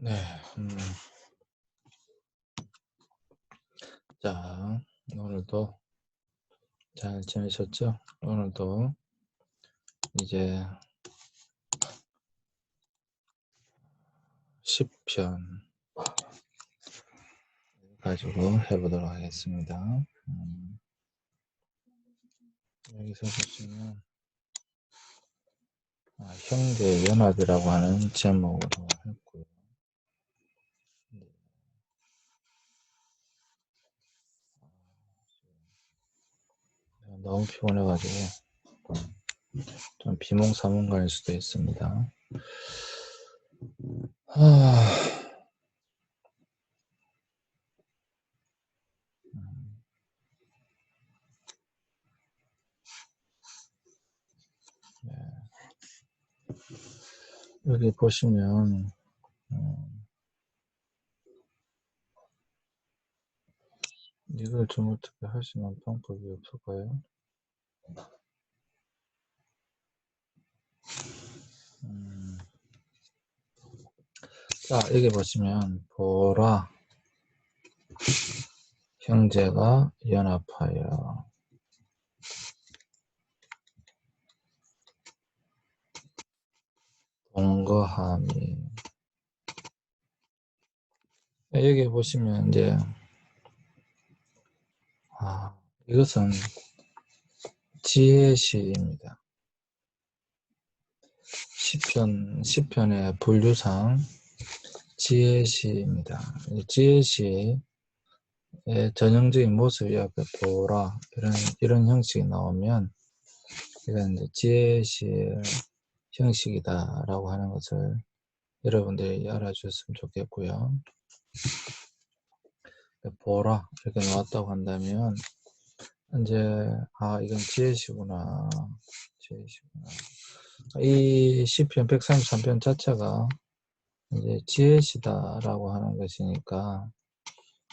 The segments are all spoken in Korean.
네. 자, 오늘도 잘 지내셨죠? 오늘도 이제 10편 가지고 해보도록 하겠습니다. 여기서 보시면 형제 연합이라고 하는 제목으로 했고요. 너무 피곤해가지고 좀 비몽사몽간일 수도 있습니다. 네. 여기 보시면 이걸 좀 어떻게 할 수 있는 방법이 없을까요? 자, 여기 보시면 보라 형제가 연합하여 동거함이. 여기 보시면 이제 이것은 지혜시입니다. 시편의 분류상 지혜시입니다. 지혜시의 전형적인 모습이 앞에 보라 이런 형식이 나오면 이건 이제 지혜시의 형식이다라고 하는 것을 여러분들이 알아주셨으면 좋겠고요. 보라 이렇게 나왔다고 한다면 이제 이건 지혜시구나. 이 시편 133편 자체가 이제 지혜시다라고 하는 것이니까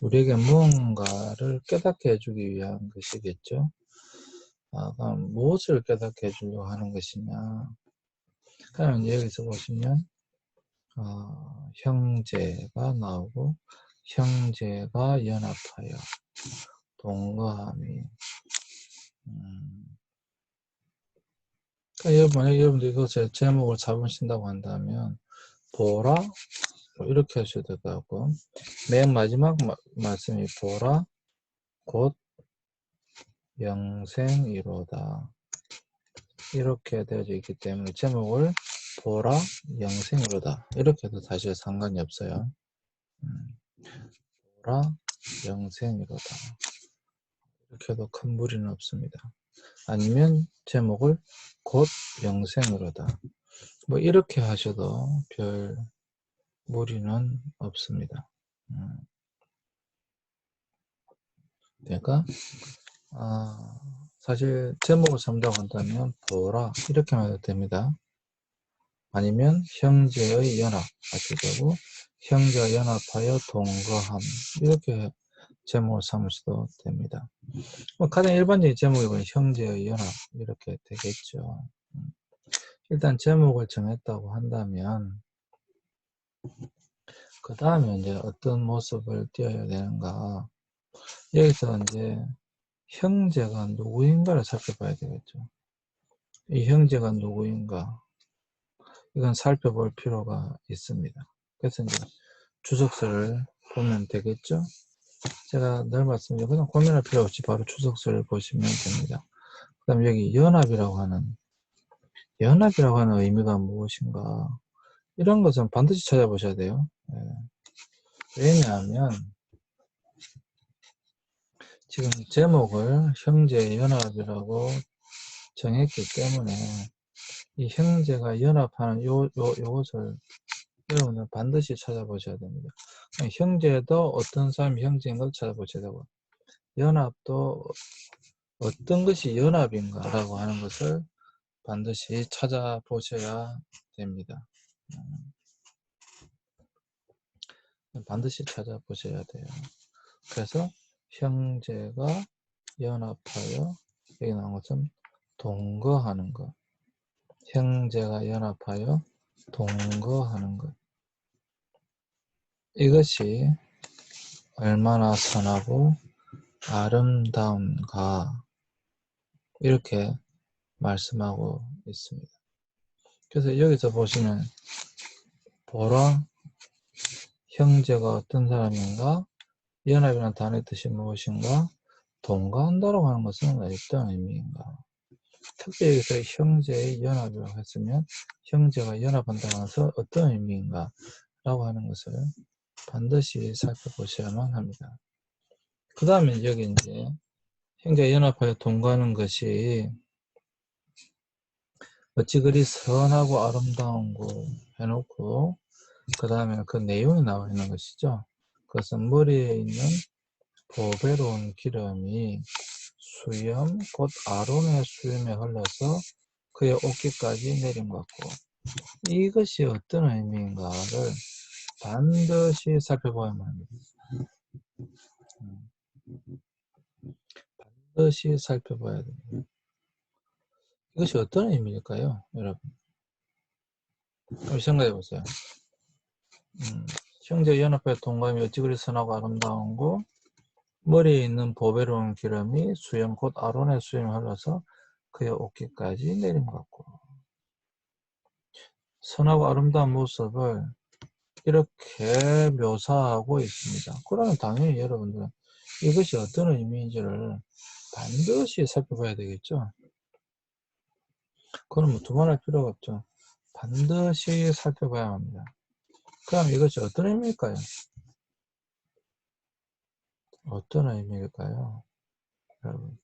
우리에게 무언가를 깨닫게 해주기 위한 것이겠죠. 그럼 무엇을 깨닫게 해주려고 하는 것이냐. 그러면 여기서 보시면 형제가 나오고 형제가 연합하여 동거함이. 그러니까 여러분들 이것의 제목을 잡으신다고 한다면 보라 이렇게 하셔도 될 것 같고, 맨 마지막 말씀이 보라 곧 영생이로다 이렇게 되어져 있기 때문에 제목을 보라 영생이로다 이렇게 해도 사실 상관이 없어요. 보라 영생이로다 이렇게 해도 큰 무리는 없습니다. 아니면 제목을 곧 영생으로다 뭐 이렇게 하셔도 별 무리는 없습니다. 그러니까 사실 제목을 잡는다고 한다면 보라 이렇게만 해도 됩니다. 아니면 형제의 연합 하셔도 되고 형제가 연합하여 동거함 이렇게 제목을 삼으셔도 됩니다. 가장 일반적인 제목이 형제의 연합 이렇게 되겠죠. 일단 제목을 정했다고 한다면 그 다음에 이제 어떤 모습을 띄어야 되는가. 여기서 이제 형제가 누구인가를 살펴봐야 되겠죠. 이 형제가 누구인가. 이건 살펴볼 필요가 있습니다. 그래서 이제 주석서를 보면 되겠죠. 제가 늘 말씀드리죠. 그냥 고민할 필요 없이 바로 주석서를 보시면 됩니다. 그 다음에 여기 연합이라고 하는 의미가 무엇인가. 이런 것은 반드시 찾아보셔야 돼요. 왜냐하면 지금 제목을 형제연합이라고 정했기 때문에 이 형제가 연합하는 요것을 여러분은 반드시 찾아보셔야 됩니다. 형제도 어떤 사람이 형제인 걸 찾아보셔야 되고 연합도 어떤 것이 연합인가라고 하는 것을 반드시 찾아보셔야 됩니다. 반드시 찾아보셔야 돼요. 그래서 형제가 연합하여 여기 나온 것은 동거하는 것. 형제가 연합하여 동거하는 것. 이것이 얼마나 선하고 아름다운가 이렇게 말씀하고 있습니다. 그래서 여기서 보시면 보라 형제가 어떤 사람인가 연합이라는 단어의 뜻이 무엇인가 동거한다라고 하는 것은 어떤 의미인가 특별히 여기서 형제의 연합이라고 했으면 형제가 연합한다고 해서 어떤 의미인가 라고 하는 것을 반드시 살펴보셔야만 합니다. 그 다음에 여기 이제 형제 연합하여 동거하는 것이 어찌 그리 선하고 아름다운고 해놓고 그 다음에 그 내용이 나와 있는 것이죠. 그것은 머리에 있는 보배로운 기름이 수염 곧 아론의 수염에 흘러서 그의 옷깃까지 내림 같고 이것이 어떤 의미인가를 반드시 살펴봐야만 합니다. 반드시 살펴봐야 됩니다. 이것이 어떤 의미일까요, 여러분? 생각해 보세요. 형제 연합의 동감이 어찌 그리 선하고 아름다운고 머리에 있는 보배로운 기름이 수염 곧 아론의 수염에 흘러서 그의 옷깃까지 내림 같고 선하고 아름다운 모습을 이렇게 묘사하고 있습니다. 그러면 당연히 여러분들은 이것이 어떤 의미인지를 반드시 살펴봐야 되겠죠. 그건 뭐 두말할 필요가 없죠. 반드시 살펴봐야 합니다. 그럼 이것이 어떤 의미일까요? 어떤 의미일까요? 여러분.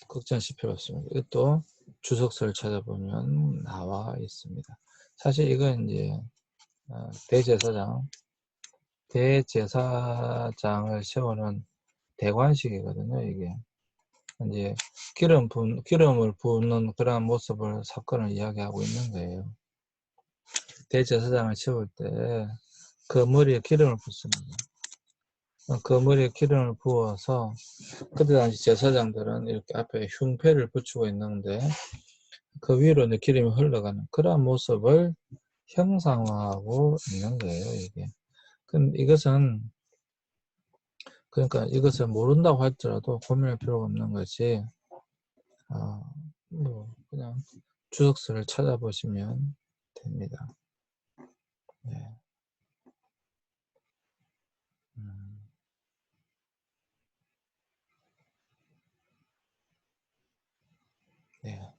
걱정하실 필요 없습니다. 이것도 주석서를 찾아보면 나와 있습니다. 사실 이건 이제 대제사장을 세우는 대관식이거든요. 이게 이제 기름을 부는 그런 모습을 사건을 이야기하고 있는 거예요. 대제사장을 세울 때 그 머리에 기름을 붓습니다. 그 머리에 기름을 부어서 그때 당시 제사장들은 이렇게 앞에 흉패를 붙이고 있는데 그 위로 기름이 흘러가는 그런 모습을 형상화하고 있는 거예요, 이게. 근데 그러니까 이것을 모른다고 할지라도 고민할 필요가 없는 것이, 그냥 주석서를 찾아보시면 됩니다. 네. 네.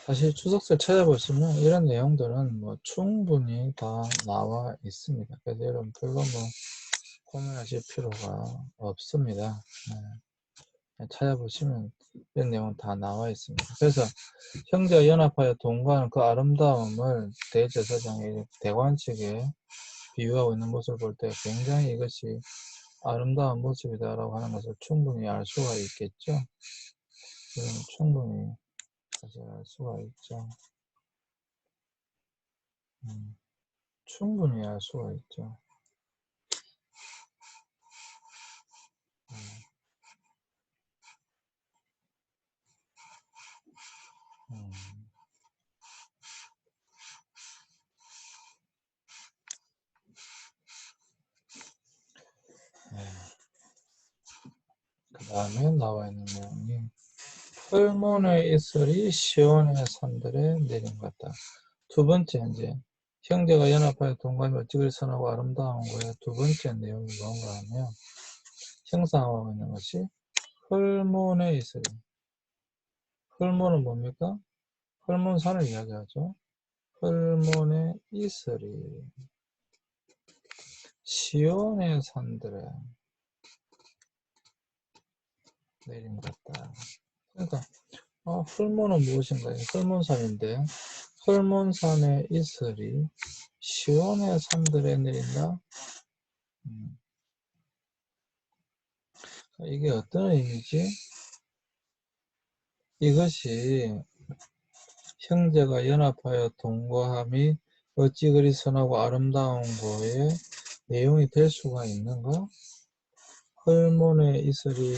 사실 주석서를 찾아보시면 이런 내용들은 뭐 충분히 다 나와 있습니다. 그래서 여러분 별로 뭐 고민하실 필요가 없습니다. 네. 찾아보시면 이런 내용은 다 나와 있습니다. 그래서 형제가 연합하여 동거하는 그 아름다움을 대제사장의 대관측에 비유하고 있는 모습을 볼 때 굉장히 이것이 아름다운 모습이다라고 하는 것을 충분히 알 수가 있겠죠. 충분히 사실 알 수가 있죠. 충분히 알 수가 있죠. 그 다음에 나와 있는 내용이 풀문의 이슬이 시온의 산들에 내린 것 같다. 두 번째 이제 형제가 연합하여 동감이 어찌 그리 선하고 아름다운 거에 두 번째 내용이 뭔가 하면 형상화하고 있는 것이 풀문의 이슬. 풀문은 뭡니까? 풀문산을 이야기하죠. 풀문의 이슬이 시온의 산들에 내린 것 같다. 그러니까 풀문은 무엇인가요? 풀문산인데 풀문산의 이슬이 시온의 산들에 내린다. 이게 어떤 의미지? 이것이 형제가 연합하여 동거함이 어찌 그리 선하고 아름다운 거에 내용이 될 수가 있는가? 헐몬의 이슬이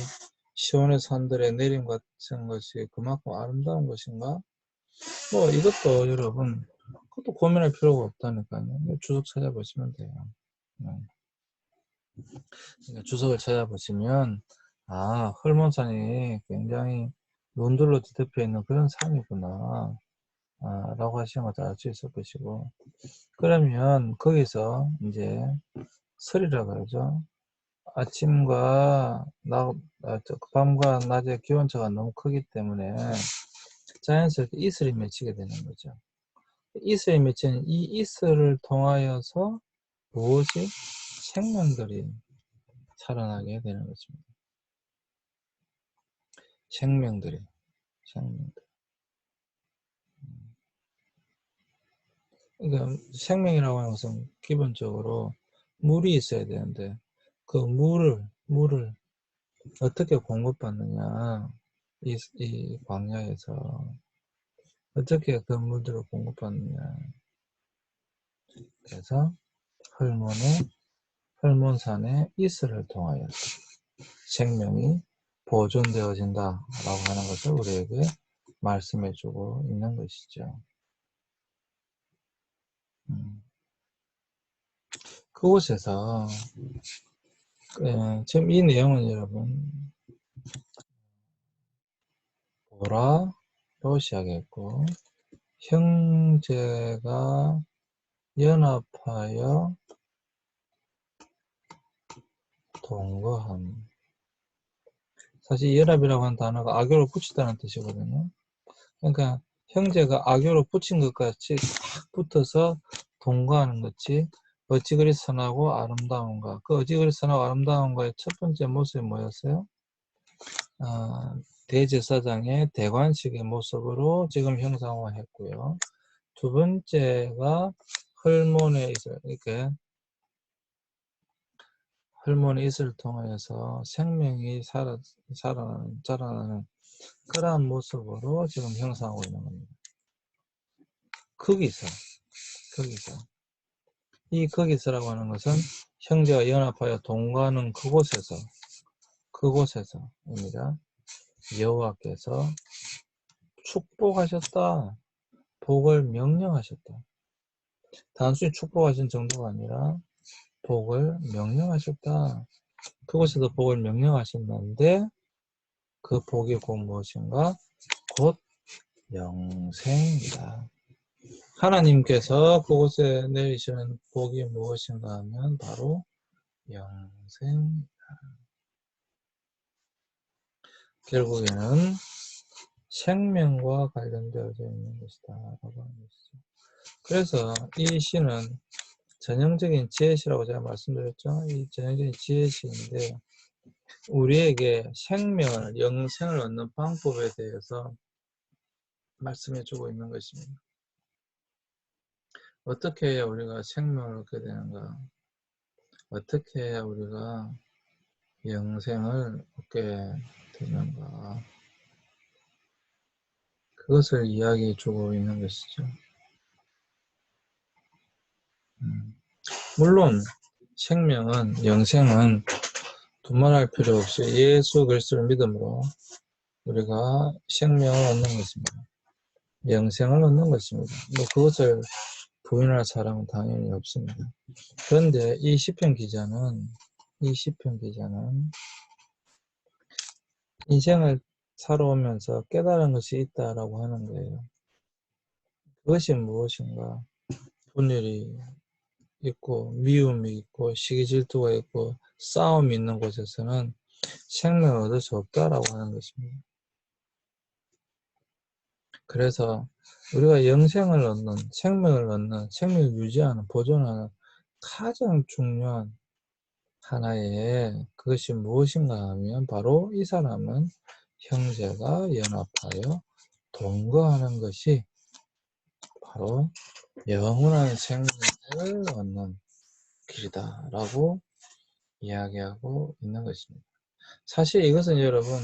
시온의 산들에 내림 같은 것이 그만큼 아름다운 것인가? 뭐 이것도 여러분 그것도 고민할 필요가 없다니까요. 주석 찾아보시면 돼요. 그러니까 주석을 찾아보시면 헐몬산이 굉장히 논둘로 뒤덮여 있는 그런 산이구나 라고 하시는 것도 알 수 있을 것이고, 그러면 거기서 이제 설이라 그러죠. 아침과 밤과 낮의 기온차가 너무 크기 때문에 자연스럽게 이슬이 맺히게 되는 거죠. 이슬이 맺히는 이 이슬을 통하여서 무엇이 생명들이 살아나게 되는 것입니다. 생명들. 그러니까 생명이라고 하는 것은 기본적으로 물이 있어야 되는데 그 물을 어떻게 공급받느냐, 이 광야에서 어떻게 그 물들을 공급받느냐. 그래서 헐몬산의 이슬을 통하여 생명이 보존되어진다라고 하는 것을 우리에게 말씀해주고 있는 것이죠. 그곳에서 지금 이 내용은 여러분 보라로 시작했고, 형제가 연합하여 동거함. 사실 연합이라고 하는 단어가 악교로 붙이다는 뜻이거든요. 그러니까 형제가 악교로 붙인 것 같이 딱 붙어서 동거하는 것이 어찌 그리 선하고 아름다운가. 그 어찌 그리 선하고 아름다운가의 첫 번째 모습이 뭐였어요? 대제사장의 대관식의 모습으로 지금 형상화했고요. 두 번째가 헐몬의 이슬, 이렇게 헐몬의 이슬을 통하여서 생명이 자라나는 그러한 모습으로 지금 형성하고 있는 겁니다. 거기서 이 거기서라고 하는 것은 형제가 연합하여 동거하는 그곳에서입니다. 여호와께서 축복하셨다. 복을 명령하셨다. 단순히 축복하신 정도가 아니라 복을 명령하셨다. 그곳에서 복을 명령하셨는데 그 복이 곧 무엇인가? 곧 영생이다. 하나님께서 그곳에 내리시는 복이 무엇인가 하면 바로 영생. 결국에는 생명과 관련되어져 있는 것이다 라고 하는 것이죠. 그래서 이 시는 전형적인 지혜시라고 제가 말씀드렸죠. 이 전형적인 지혜시인데 우리에게 생명을, 영생을 얻는 방법에 대해서 말씀해주고 있는 것입니다. 어떻게 해야 우리가 생명을 얻게 되는가? 어떻게 해야 우리가 영생을 얻게 되는가? 그것을 이야기해 주고 있는 것이죠. 물론 생명은, 영생은 두말할 필요 없이 예수 그리스도를 믿음으로 우리가 생명을 얻는 것입니다. 영생을 얻는 것입니다. 뭐 그것을 부인할 사람은 당연히 없습니다. 그런데 이 시편 기자는 인생을 살아오면서 깨달은 것이 있다라고 하는 거예요. 그것이 무엇인가? 분열이 있고 미움이 있고 시기 질투가 있고 싸움이 있는 곳에서는 생명을 얻을 수 없다라고 하는 것입니다. 그래서 우리가 영생을 얻는, 생명을 얻는, 생명을 유지하는, 보존하는 가장 중요한 하나의 그것이 무엇인가 하면 바로 이 사람은 형제가 연합하여 동거하는 것이 바로 영원한 생명을 얻는 길이다 라고 이야기하고 있는 것입니다. 사실 이것은 여러분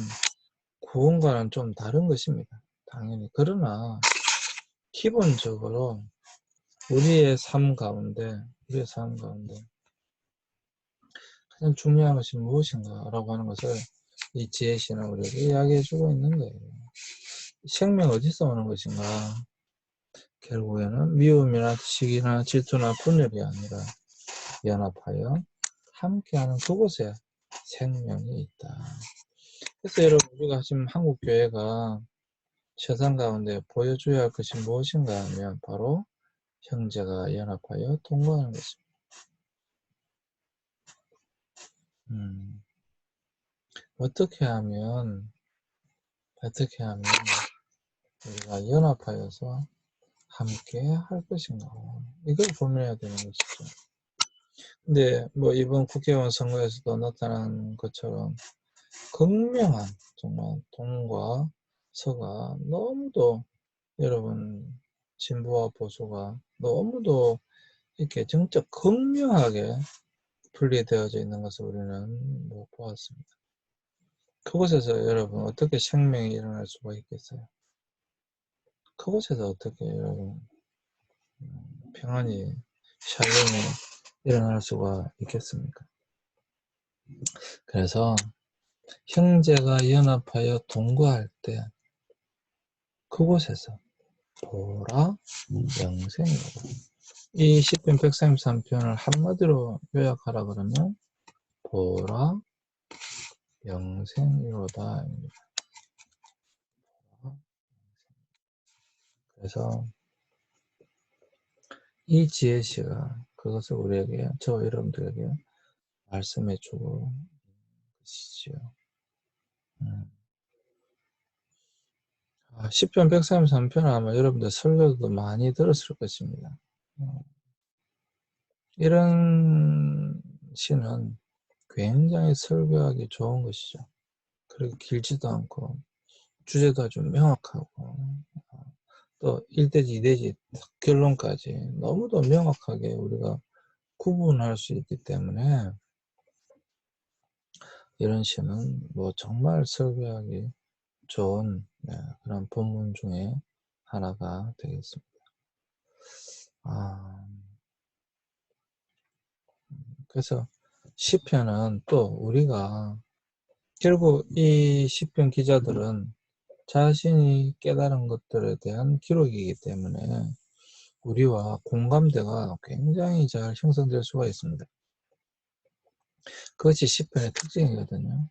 구원과는 좀 다른 것입니다. 당연히. 그러나 기본적으로 우리의 삶 가운데 가장 중요한 것이 무엇인가 라고 하는 것을 이 지혜시는 우리에게 이야기해 주고 있는 거예요. 생명 어디서 오는 것인가? 결국에는 미움이나 시기나 질투나 분열이 아니라 연합하여 함께하는 그곳에 생명이 있다. 그래서 여러분, 우리가 지금 한국 교회가 세상 가운데 보여줘야 할 것이 무엇인가 하면 바로 형제가 연합하여 동거하는 것입니다. 어떻게 하면 우리가 연합하여서 함께 할 것인가, 이걸 고민해야 되는 것이죠. 근데 뭐 이번 국회의원 선거에서도 나타난 것처럼 극명한 정말 동과 서가 너무도, 여러분, 진보와 보수가 너무도 이렇게 정적 극명하게 분리되어져 있는 것을 우리는 못 보았습니다. 그곳에서 여러분 어떻게 생명이 일어날 수가 있겠어요? 그곳에서 어떻게 여러분 평안이, 샬롬이 일어날 수가 있겠습니까? 그래서 형제가 연합하여 동거할 때 그곳에서 보라 영생이로다. 이 시편 133편을 한마디로 요약하라 그러면 보라 영생이로다. 그래서 이 지혜시가 그것을 우리에게, 저 여러분들에게 말씀해 주고 계시지요. 시편 133편은 아마 여러분들 설교도 많이 들었을 것입니다. 이런 시는 굉장히 설교하기 좋은 것이죠. 그리고 길지도 않고 주제도 아주 명확하고 또 1대지 2대지 결론까지 너무도 명확하게 우리가 구분할 수 있기 때문에 이런 시는 뭐 정말 설교하기 좋은 그런 본문 중에 하나가 되겠습니다. 그래서 시편은 또 우리가 결국 이 시편 기자들은 자신이 깨달은 것들에 대한 기록이기 때문에 우리와 공감대가 굉장히 잘 형성될 수가 있습니다. 그것이 시편의 특징이거든요.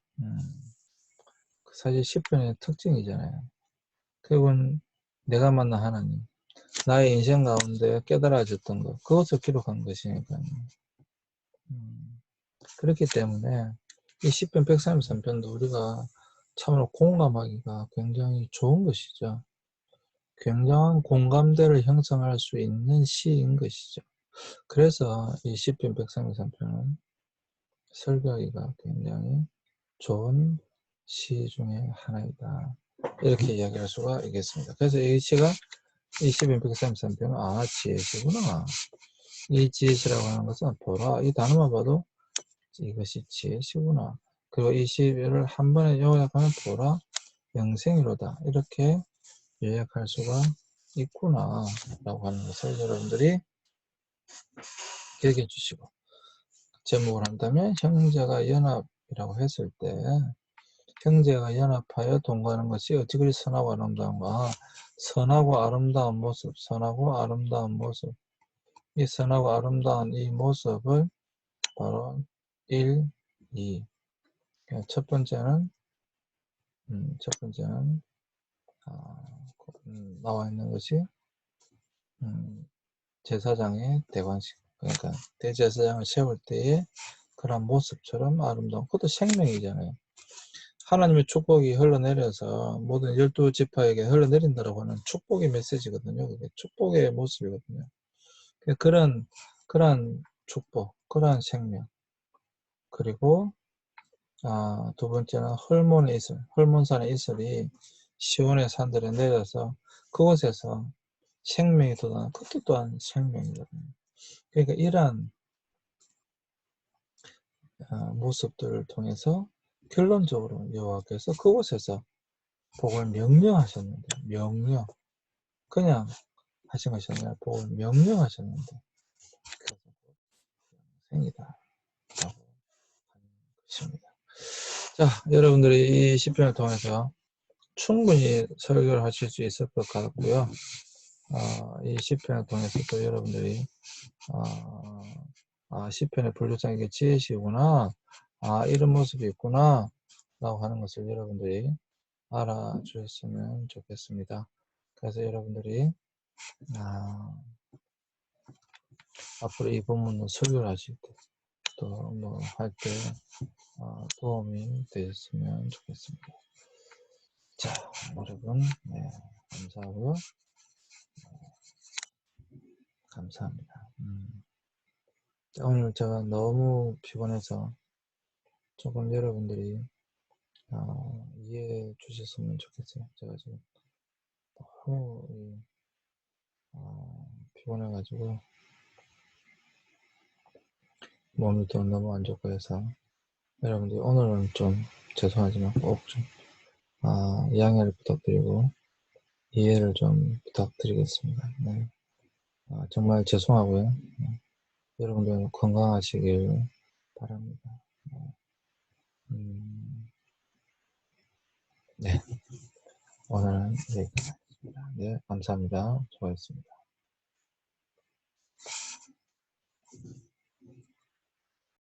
사실 시편의 특징이잖아요. 결국은 내가 만난 하나님, 나의 인생 가운데 깨달아졌던 것, 그것을 기록한 것이니까요. 그렇기 때문에 이 시편 133편도 우리가 참으로 공감하기가 굉장히 좋은 것이죠. 굉장한 공감대를 형성할 수 있는 시인 것이죠. 그래서 이 시편 133편은 설교하기가 굉장히 좋은 시 중에 하나이다. 이렇게 이야기할 수가 있겠습니다. 그래서 이 시가 이 시편 133편은 지혜시구나. 이 지혜시라고 하는 것은 보라, 이 단어만 봐도 이것이 지혜시구나. 그리고 이 시를 한 번에 요약하면 보라 영생이로다. 이렇게 요약할 수가 있구나 라고 하는 것을 여러분들이 기억해 주시고, 제목을 한다면 형제가 연합이라고 했을 때 형제가 연합하여 동거하는 것이 어찌 그리 선하고 아름다운가. 선하고 아름다운 모습, 선하고 아름다운 모습, 이 선하고 아름다운 이 모습을 바로 1, 2. 첫 번째는 나와 있는 것이 제사장의 대관식, 그러니까 대제사장을 세울 때의 그런 모습처럼 아름다운, 그것도 생명이잖아요. 하나님의 축복이 흘러내려서 모든 12지파에게 흘러내린다라고 하는 축복의 메시지거든요. 그게 축복의 모습이거든요. 그런 축복, 그러한 생명. 그리고 두 번째는 헐몬의 이슬, 헐몬산의 이슬이 시온의 산들에 내려서 그곳에서 생명이 돋아나는, 그것도 또한 생명이거든요. 그러니까 이러한 모습들을 통해서 결론적으로 여호와께서 그곳에서 복을 명령하셨는데, 그냥 하신 것이 아니라 복을 명령하셨는데 그것은 생이다 라고 하는 것입니다. 자, 여러분들이 이 시편을 통해서 충분히 설교를 하실 수 있을 것 같고요. 이 시편을 통해서 또 여러분들이 시편의 분류상 이게 지혜시구나, 이런 모습이 있구나 라고 하는 것을 여러분들이 알아주셨으면 좋겠습니다. 그래서 여러분들이 앞으로 이 본문을 설교를 하실 때 또 뭐 할 때 도움이 되셨으면 좋겠습니다. 자, 여러분, 네, 감사하고요. 감사합니다. 오늘 제가 너무 피곤해서 조금 여러분들이 이해해 주셨으면 좋겠어요. 제가 지금 너무 피곤해가지고 몸이 또 너무 안 좋고 해서 여러분들이 오늘은 좀 죄송하지만 꼭 좀 양해를 부탁드리고 이해를 좀 부탁드리겠습니다. 네. 정말 죄송하고요. 네. 여러분들 건강하시길 바랍니다. 네. 오늘은 여기까지 하겠습니다. 네, 감사합니다. 수고하셨습니다.